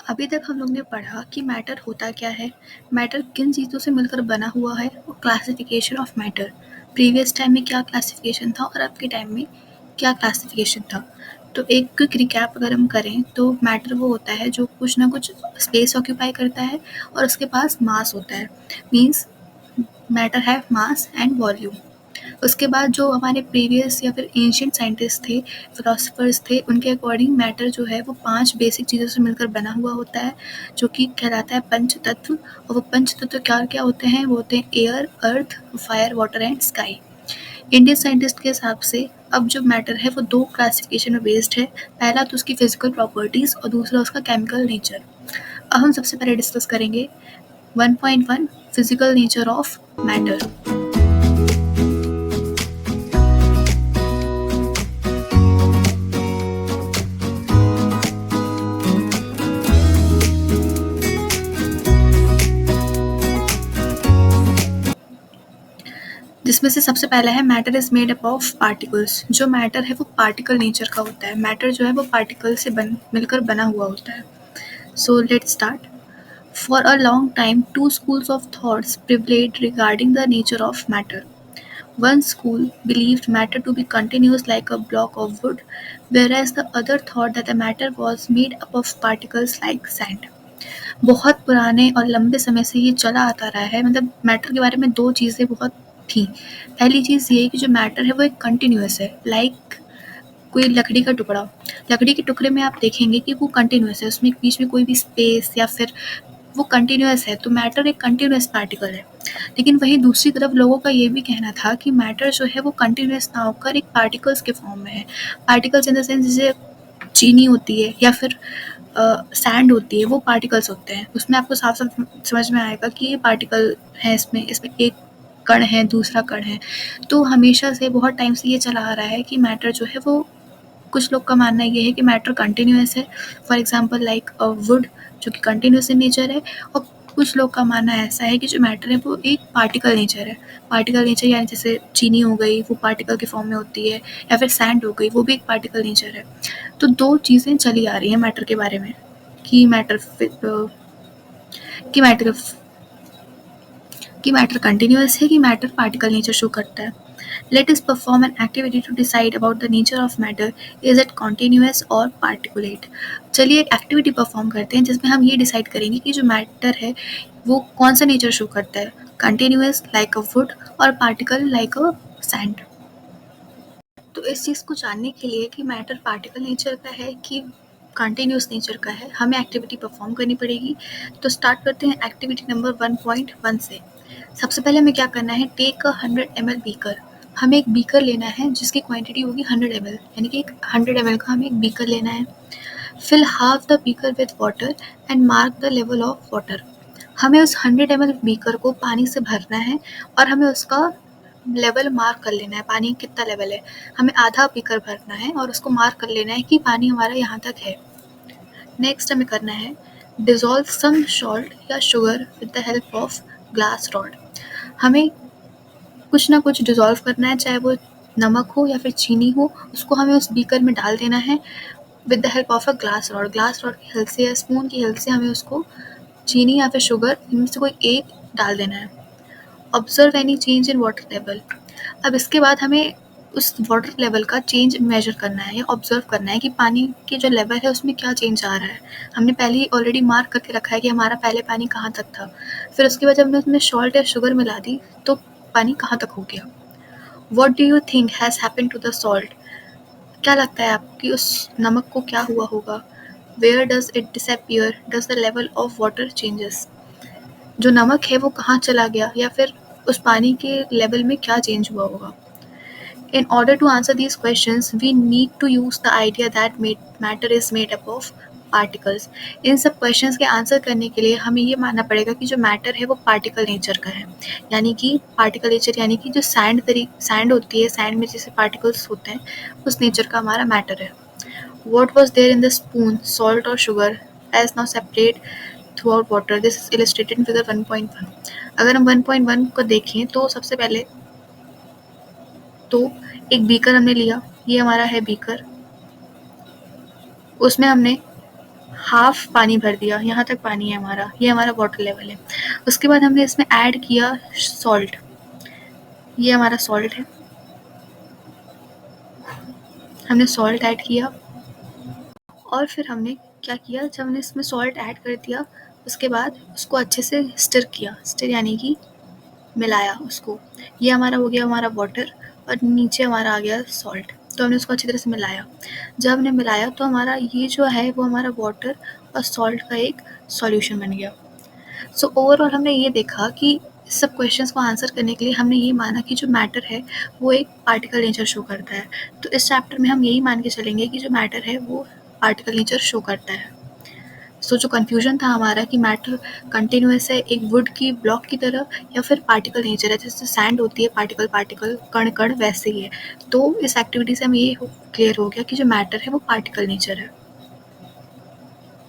अभी तक हम लोग ने पढ़ा कि मैटर होता क्या है, मैटर किन चीज़ों से मिलकर बना हुआ है और classification of matter. Previous time में क्या क्लासिफिकेशन था और अब के टाइम में क्या क्लासिफिकेशन था। तो एक क्विक रिकैप अगर हम करें तो मैटर वो होता है जो कुछ ना कुछ स्पेस ऑक्यूपाई करता है और उसके पास मास होता है। Means matter have mass and volume. उसके बाद जो हमारे प्रीवियस या फिर एंशिएंट साइंटिस्ट थे, फिलोसफर्स थे, उनके अकॉर्डिंग मैटर जो है वो 5 बेसिक चीज़ों से मिलकर बना हुआ होता है, जो कि कहलाता है पंच तत्व। और वो पंच तत्व क्या-क्या होते हैं? वो होते हैं air, earth, fire, water and sky. Indian scientist के हिसाब से अब जो मैटर है वो 2 क्लासिफिकेशन में बेस्ड है। पहला तो उसकी फिजिकल प्रॉपर्टीज़ और दूसरा उसका केमिकल नेचर। अब हम सबसे पहले डिस्कस करेंगे 1.1 फिजिकल नेचर ऑफ मैटर। जिसमें से सबसे पहला है matter is made up of particles. जो मैटर है वो पार्टिकल नेचर का होता है। मैटर जो है वो पार्टिकल से मिलकर बना हुआ होता है। So let start. For a long time to schools of thoughts prevailed regarding the nature of matter. One school believed matter to be continuous like a block of wood, whereas the other thought that the matter was made up of particles like sand. बहुत पुराने और लंबे समय से ये चला आता रहा है। मतलब मैटर के बारे में 2 चीज़ें बहुत थी। पहली चीज़ ये है कि जो मैटर है वो एक कंटीन्यूअस है, लाइक कोई लकड़ी का टुकड़ा। लकड़ी के टुकड़े में आप देखेंगे कि वो कंटीन्यूअस है, उसमें बीच में कोई भी स्पेस या फिर वो कंटीन्यूअस है, तो मैटर एक कंटीन्यूअस पार्टिकल है। लेकिन वहीं दूसरी तरफ लोगों का ये भी कहना था कि मैटर जो है वो कंटीन्यूअस ना होकर एक पार्टिकल्स के फॉर्म में है। पार्टिकल्स इन द सेंस जैसे चीनी होती है या फिर सैंड होती है, वो पार्टिकल्स होते हैं। उसमें आपको साफ-साफ समझ में आएगा कि ये पार्टिकल है, इसमें एक कण है, दूसरा कण है। तो हमेशा से बहुत टाइम से ये चला आ रहा है कि मैटर जो है वो, कुछ लोग का मानना ये है कि मैटर कंटीन्यूअस है। फॉर एग्जांपल लाइक वुड जो कि कंटीन्यूअस इन नेचर है, और कुछ लोग का मानना ऐसा है कि जो मैटर है वो एक पार्टिकल नेचर है। पार्टिकल नेचर यानी जैसे चीनी हो गई, वो पार्टिकल के फॉर्म में होती है, या फिर सैंड हो गई, वो भी एक पार्टिकल नेचर है। तो 2 चीज़ें चली आ रही हैं मैटर के बारे में कि कि मैटर कि मैटर कंटीन्यूअस है कि मैटर पार्टिकल नेचर शो करता है। Let us perform an activity to decide about the nature of matter. Is it continuous or particulate? चलिए एक एक्टिविटी परफॉर्म करते हैं जिसमें हम ये डिसाइड करेंगे कि जो मैटर है वो कौन सा नेचर शो करता है, कंटिन्यूअस लाइक अ वुड और पार्टिकल लाइक अ सैंड। तो इस चीज़ को जानने के लिए कि मैटर पार्टिकल नेचर का है कि कंटिन्यूअस नेचर का है, हमें एक्टिविटी परफॉर्म करनी पड़ेगी। तो स्टार्ट करते हैं एक्टिविटी नंबर 1.1 से। सबसे पहले हमें क्या करना है, टेक अ 100 ml बीकर। हमें एक बीकर लेना है जिसकी क्वांटिटी होगी 100 ml, यानी कि 100 ml का हमें एक बीकर लेना है। Fill half the beaker with water and mark the level of water. हमें उस 100 ml बीकर को पानी से भरना है और हमें उसका लेवल मार्क कर लेना है, पानी कितना लेवल है। हमें आधा बीकर भरना है और उसको मार्क कर लेना है कि पानी हमारा यहाँ तक है। नेक्स्ट हमें करना है डिज़ोल्व सम सॉल्ट या sugar with the help of glass rod. हमें कुछ ना कुछ डिज़ोल्व करना है, चाहे वो नमक हो या फिर चीनी हो, उसको हमें उस बीकर में डाल देना है with the help of a glass rod. Glass rod की हेल्प से या स्पून की हेल्प से हमें उसको चीनी या फिर शुगर, इनमें से कोई एक डाल देना है। Observe any change in water level. अब इसके बाद हमें उस वाटर लेवल का चेंज मेजर करना है या ऑब्जर्व करना है कि पानी की जो लेवल है उसमें क्या चेंज आ रहा है। हमने पहले ही ऑलरेडी मार्क करके रखा है कि हमारा पहले पानी कहाँ तक था, फिर उसके बाद जब हमने उसमें सॉल्ट या शुगर मिला दी तो पानी कहाँ तक हो गया। What do you think has happen to the salt. क्या लगता है आपको कि उस नमक को क्या हुआ होगा। Where does it disappear, does the level of water changes. जो नमक है वो कहाँ चला गया या फिर उस पानी के लेवल में क्या चेंज हुआ होगा। In order to answer these questions, we need to use the idea that matter is made up of particles. इन सब क्वेश्चंस के आंसर करने के लिए हमें ये मानना पड़ेगा कि जो मैटर है वो पार्टिकल नेचर का है, यानी कि पार्टिकल नेचर यानी कि जो सैंड होती है, सैंड में जैसे पार्टिकल्स होते हैं, उस नेचर का हमारा मैटर है। What was there in the spoon, salt or sugar, as now separate throughout water? This is illustrated in figure 1.1. अगर हम 1.1 को देखें तो सबसे पहले तो एक बीकर हमने लिया, ये हमारा है बीकर। उसमें हमने हाफ पानी भर दिया, यहाँ तक पानी है हमारा, ये हमारा वाटर लेवल है। उसके बाद हमने इसमें ऐड किया सॉल्ट, ये हमारा सॉल्ट है, हमने सॉल्ट ऐड किया। और फिर हमने क्या किया, जब हमने इसमें सॉल्ट ऐड कर दिया उसके बाद उसको अच्छे से स्टिर किया, स्टिर यानी कि मिलाया उसको। ये हमारा हो गया हमारा वाटर और नीचे हमारा आ गया सॉल्ट। तो हमने उसको अच्छी तरह से मिलाया। जब हमने मिलाया तो हमारा ये जो है वो हमारा वाटर और सॉल्ट का एक सॉल्यूशन बन गया। सो ओवरऑल हमने ये देखा कि इस सब क्वेश्चंस को आंसर करने के लिए हमने ये माना कि जो मैटर है वो एक पार्टिकल नेचर शो करता है। तो इस चैप्टर में हम यही मान के चलेंगे कि जो मैटर है वो पार्टिकल नेचर शो करता है। सो जो कन्फ्यूजन था हमारा कि मैटर कंटिन्यूअस है एक वुड की ब्लॉक की तरह या फिर पार्टिकल नेचर है, जैसे सैंड होती है पार्टिकल पार्टिकल कण कण वैसे ही है। तो इस एक्टिविटी से हमें ये क्लियर हो गया कि जो मैटर है वो पार्टिकल नेचर है।